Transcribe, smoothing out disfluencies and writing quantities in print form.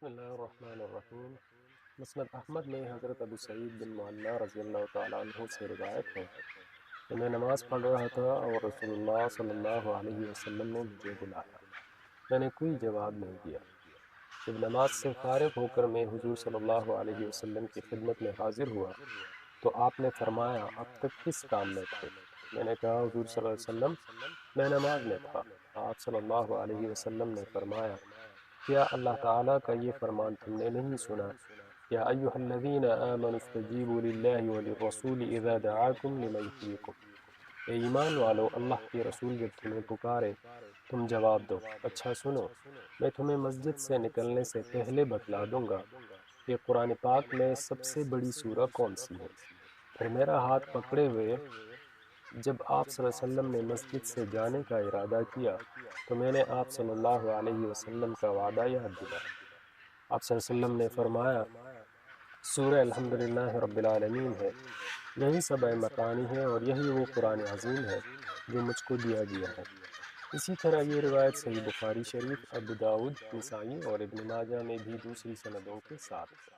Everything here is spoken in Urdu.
بسم اللہ الرحمن الرحیم۔ مسند احمد میں حضرت ابو سعید بن معلیٰ رضی اللہ تعالیٰ عنہ سے روایت ہے کہ میں نماز پڑھ رہا تھا اور رسول اللہ صلی اللہ علیہ وسلم نے مجھے بلایا۔ میں نے کوئی جواب نہیں دیا۔ جب نماز سے فارغ ہو کر میں حضور صلی اللہ علیہ وسلم کی خدمت میں حاضر ہوا تو آپ نے فرمایا اب تک کس کام میں تھے؟ میں نے کہا حضور صلی اللہ علیہ وسلم میں نماز میں تھا۔ آپ صلی اللہ علیہ وسلم نے فرمایا کیا اللہ تعالیٰ کا یہ فرمان تم نے نہیں سنا یا ایھا الذین آمنوا استجیبوا للہ وللرسول اذا دعاکم لما یحییکم، اے ایمان والو اللہ کے رسول جب تمہیں پکارے تم جواب دو۔ اچھا سنو، میں تمہیں مسجد سے نکلنے سے پہلے بتلا دوں گا کہ قرآن پاک میں سب سے بڑی سورہ کون سی ہے۔ پھر میرا ہاتھ پکڑے ہوئے جب آپ صلی اللہ علیہ وسلم نے مسجد سے جانے کا ارادہ کیا تو میں نے آپ صلی اللہ علیہ وسلم کا وعدہ یاد دلایا۔ آپ صلی اللہ علیہ وسلم نے فرمایا سورہ الحمدللہ رب العالمین ہے، یہی سبع مثانی ہے اور یہی وہ قرآن عظیم ہے جو مجھ کو دیا گیا ہے۔ اسی طرح یہ روایت صحیح بخاری شریف، ابو داؤد، نسائی اور ابن ماجہ میں بھی دوسری سندوں کے ساتھ ہے۔